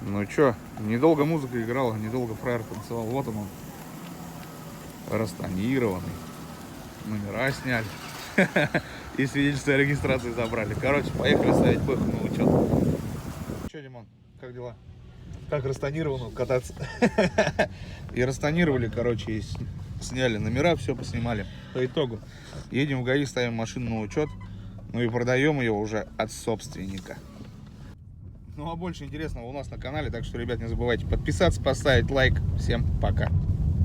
Ну чё, недолго музыка играла, недолго фраер танцевал. Вот он, растонированный. Номера сняли. И свидетельство о регистрации забрали. Короче, поехали ставить бэху на учет. Чё, Димон, как дела? Как растонированно кататься? И растонировали, короче, и сняли номера, все поснимали. По итогу едем в ГАИ, ставим машину на учет. Ну и продаем ее уже от собственника. Ну а больше интересного у нас на канале. Так что, ребят, не забывайте подписаться, поставить лайк. Всем пока.